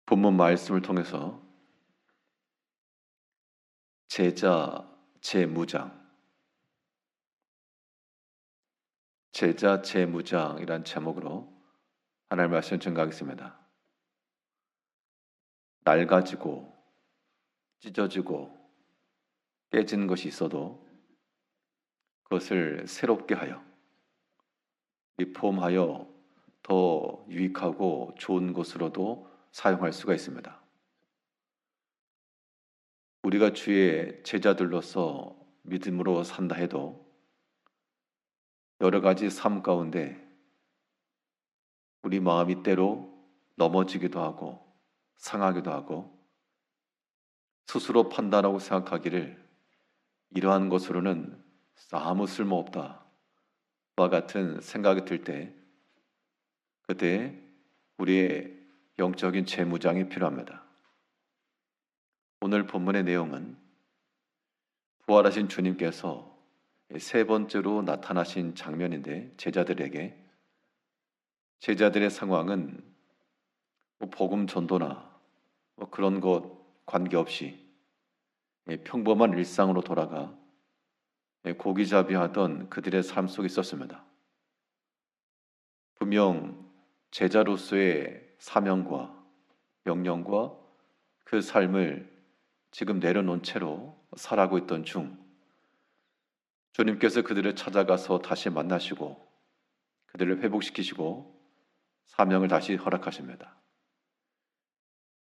본문 말씀을 통해서 제자 제무장, 제자 제무장이란 제목으로 하나님의 말씀 증거하겠습니다. 낡아지고 찢어지고 깨진 것이 있어도 그것을 새롭게 하여 리폼하여 더 유익하고 좋은 것으로도 사용할 수가 있습니다. 우리가 주의 제자들로서 믿음으로 산다 해도 여러 가지 삶 가운데 우리 마음이 때로 넘어지기도 하고 상하기도 하고 스스로 판단하고 생각하기를 이러한 것으로는 아무 쓸모없다 와 같은 생각이 들 때 그때 우리의 영적인 재무장이 필요합니다. 오늘 본문의 내용은 부활하신 주님께서 세 번째로 나타나신 장면인데 제자들의 상황은 복음 전도나 그런 것 관계없이 평범한 일상으로 돌아가 고기잡이하던 그들의 삶 속에 있었습니다. 분명 제자로서의 사명과 명령과 그 삶을 지금 내려놓은 채로 살아가고 있던 중 주님께서 그들을 찾아가서 다시 만나시고 그들을 회복시키시고 사명을 다시 허락하십니다.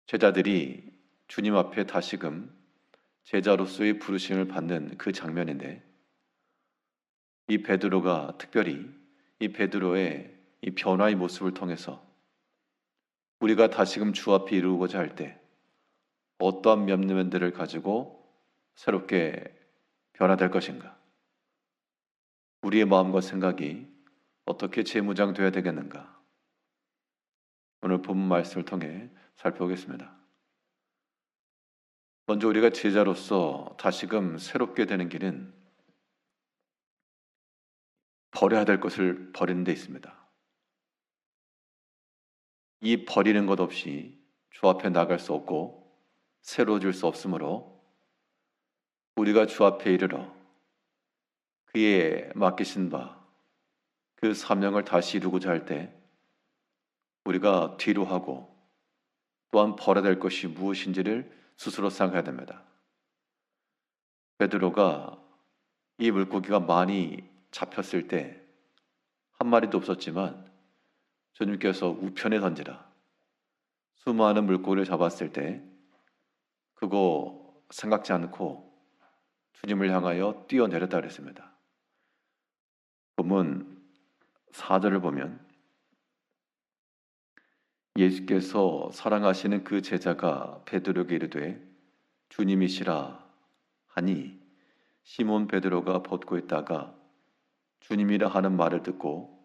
제자들이 주님 앞에 다시금 제자로서의 부르심을 받는 그 장면인데 이 베드로가 특별히 이 베드로의 이 변화의 모습을 통해서 우리가 다시금 주 앞에 이루고자 할 때 어떠한 면면들을 가지고 새롭게 변화될 것인가? 우리의 마음과 생각이 어떻게 재무장되어야 되겠는가? 오늘 본문 말씀을 통해 살펴보겠습니다. 먼저 우리가 제자로서 다시금 새롭게 되는 길은 버려야 될 것을 버리는 데 있습니다. 이 버리는 것 없이 주 앞에 나갈 수 없고 새로워질 수 없으므로 우리가 주 앞에 이르러 그의 맡기신 바 그 사명을 다시 이루고자 할 때 우리가 뒤로 하고 또한 버려야 될 것이 무엇인지를 스스로 생각해야 됩니다. 베드로가 이 물고기가 많이 잡혔을 때 한 마리도 없었지만 주님께서 우편에 던지라 수많은 물고기를 잡았을 때 그거 생각지 않고 주님을 향하여 뛰어내렸다 그랬습니다. 본문 4절을 보면 예수께서 사랑하시는 그 제자가 베드로에게 이르되 주님이시라 하니 시몬 베드로가 벗고 있다가 주님이라 하는 말을 듣고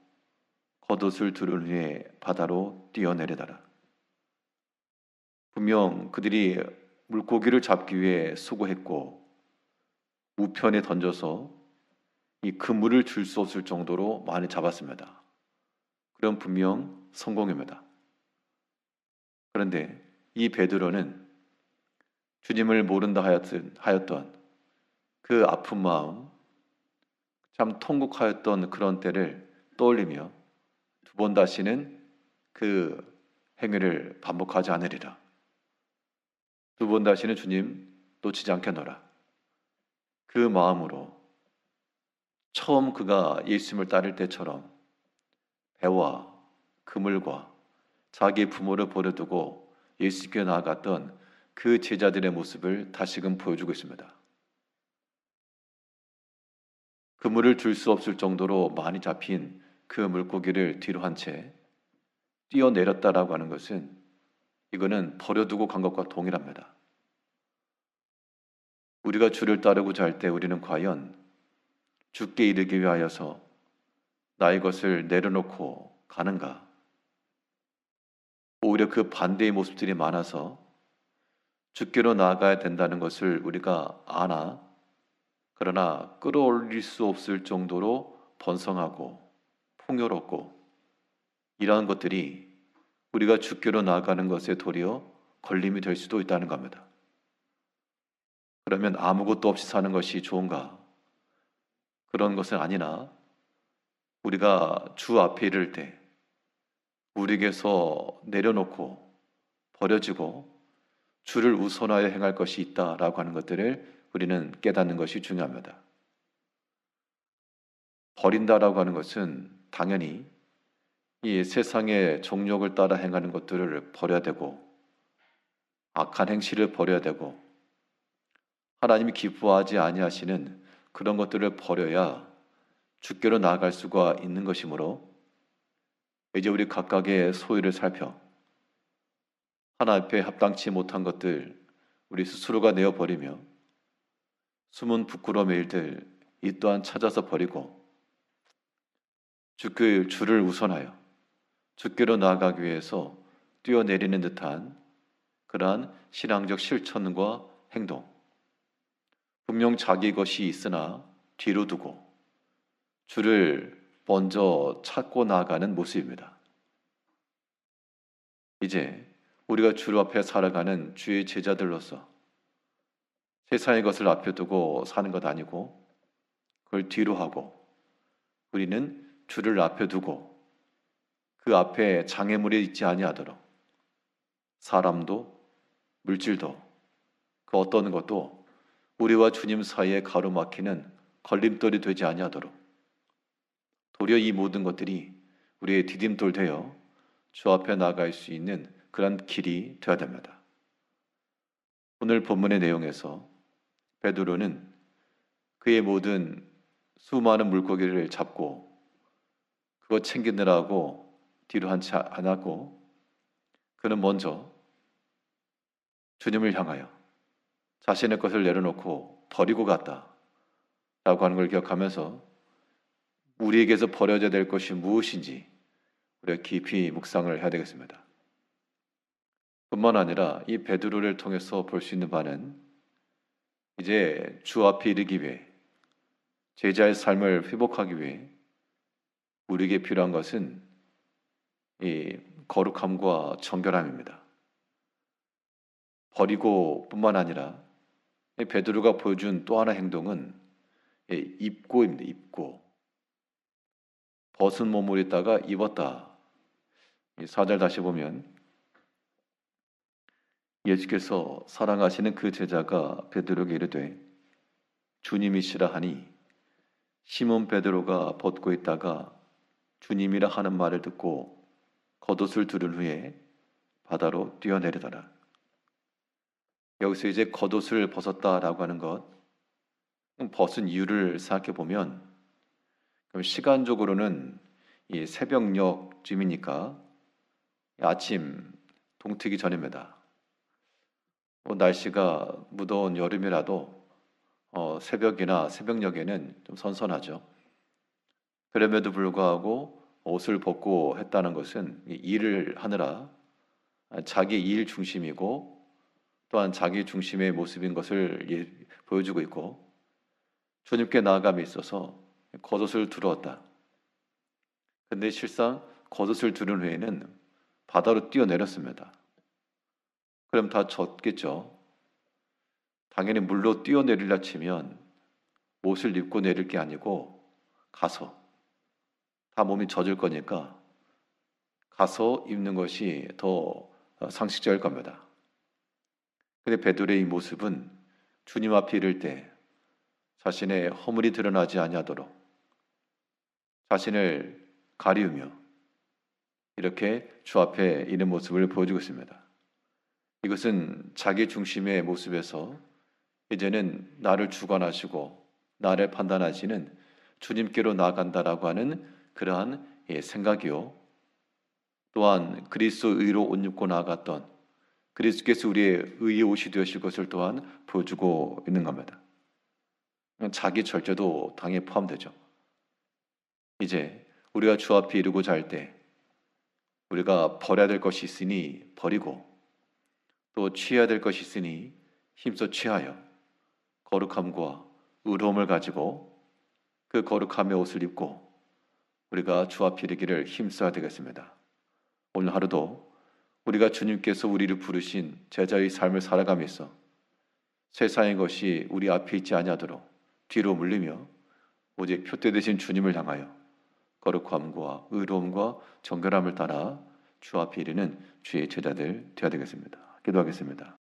겉옷을 두른 후에 바다로 뛰어내리더라. 분명 그들이 물고기를 잡기 위해 수고했고 우편에 던져서 이 그물을 줄 수 없을 정도로 많이 잡았습니다. 그럼 분명 성공입니다. 그런데 이 베드로는 주님을 모른다 하였던 그 아픈 마음, 참 통곡하였던 그런 때를 떠올리며 두 번 다시는 그 행위를 반복하지 않으리라. 두 번 다시는 주님 놓치지 않겠노라. 그 마음으로 처음 그가 예수님을 따를 때처럼 배와 그물과 자기 부모를 버려두고 예수님께 나아갔던 그 제자들의 모습을 다시금 보여주고 있습니다. 그물을 줄 수 없을 정도로 많이 잡힌 그 물고기를 뒤로 한 채 뛰어내렸다라고 하는 것은 이거는 버려두고 간 것과 동일합니다. 우리가 주를 따르고자 할 때 우리는 과연 주께 이르기 위하여서 나의 것을 내려놓고 가는가? 오히려 그 반대의 모습들이 많아서 주께로 나아가야 된다는 것을 우리가 아나 그러나 끌어올릴 수 없을 정도로 번성하고 풍요롭고 이러한 것들이 우리가 주께로 나아가는 것에 도리어 걸림이 될 수도 있다는 겁니다. 그러면 아무것도 없이 사는 것이 좋은가? 그런 것은 아니나 우리가 주 앞에 이를 때 우리에게서 내려놓고 버려지고 주를 우선하여 행할 것이 있다라고 하는 것들을 우리는 깨닫는 것이 중요합니다. 버린다라고 하는 것은 당연히 이 세상의 정욕을 따라 행하는 것들을 버려야 되고 악한 행실을 버려야 되고 하나님이 기뻐하지 아니하시는 그런 것들을 버려야 주께로 나아갈 수가 있는 것이므로 이제 우리 각각의 소유를 살펴 하나님 앞에 합당치 못한 것들 우리 스스로가 내어버리며 숨은 부끄러움의 일들 이 또한 찾아서 버리고 주를 우선하여 주께로 나아가기 위해서 뛰어내리는 듯한 그러한 신앙적 실천과 행동, 분명 자기 것이 있으나 뒤로 두고 주를 먼저 찾고 나아가는 모습입니다. 이제 우리가 주 앞에 살아가는 주의 제자들로서 세상의 것을 앞에 두고 사는 것 아니고 그걸 뒤로 하고 우리는 주를 앞에 두고 그 앞에 장애물이 있지 아니하도록 사람도 물질도 그 어떤 것도 우리와 주님 사이에 가로막히는 걸림돌이 되지 아니하도록 도리어 이 모든 것들이 우리의 디딤돌 되어 주 앞에 나아갈 수 있는 그런 길이 되어야 됩니다. 오늘 본문의 내용에서 베드로는 그의 모든 수많은 물고기를 잡고 그거 챙기느라고 뒤로 한치 안 하고 그는 먼저 주님을 향하여 자신의 것을 내려놓고 버리고 갔다라고 하는 걸 기억하면서 우리에게서 버려져야 될 것이 무엇인지 우리가 깊이 묵상을 해야 되겠습니다. 뿐만 아니라 이 베드로를 통해서 볼 수 있는 바는 이제 주 앞에 이르기 위해 제자의 삶을 회복하기 위해 우리에게 필요한 것은 이 거룩함과 정결함입니다. 버리고 뿐만 아니라 베드로가 보여준 또 하나 행동은 입고입니다. 입고 벗은 몸을 입다가 입었다. 4절 다시 보면 예수께서 사랑하시는 그 제자가 베드로에게 이르되 주님이시라 하니 시몬 베드로가 벗고 있다가 주님이라 하는 말을 듣고 겉옷을 두른 후에 바다로 뛰어내리더라. 여기서 이제 겉옷을 벗었다라고 하는 것, 벗은 이유를 생각해 보면 그럼 시간적으로는 이 새벽녘쯤이니까 아침 동트기 전입니다. 날씨가 무더운 여름이라도 새벽이나 새벽녘에는 좀 선선하죠. 그럼에도 불구하고 옷을 벗고 했다는 것은 일을 하느라 자기 일 중심이고 또한 자기 중심의 모습인 것을 보여주고 있고 주님께 나아감에 있어서 겉옷을 두르었다. 근데 실상 겉옷을 두른 후에는 바다로 뛰어내렸습니다. 그럼 다 젖겠죠. 당연히 물로 뛰어내리려 치면 옷을 입고 내릴 게 아니고 가서 다 몸이 젖을 거니까 가서 입는 것이 더 상식적일 겁니다. 근데 베드로의 이 모습은 주님 앞에 이를 때 자신의 허물이 드러나지 아니하도록 자신을 가리우며 이렇게 주 앞에 이른 모습을 보여주고 있습니다. 이것은 자기 중심의 모습에서 이제는 나를 주관하시고 나를 판단하시는 주님께로 나아간다라고 하는 그러한 생각이요. 또한 그리스도 의로 옷 입고 나아갔던 그리스도께서 우리의 의의 옷이 되실 것을 또한 보여주고 있는 겁니다. 자기 절제도 당연히 포함되죠. 이제 우리가 주 앞에 이르고자 할 때 우리가 버려야 될 것이 있으니 버리고 또 취해야 될 것이 있으니 힘써 취하여 거룩함과 의로움을 가지고 그 거룩함의 옷을 입고 우리가 주 앞에 이르기를 힘써야 되겠습니다. 오늘 하루도 우리가 주님께서 우리를 부르신 제자의 삶을 살아가면서 세상의 것이 우리 앞에 있지 아니하도록 뒤로 물리며 오직 표대 되신 주님을 향하여 거룩함과 의로움과 정결함을 따라 주 앞에 이르는 주의 제자들 되어야 되겠습니다. 기도하겠습니다.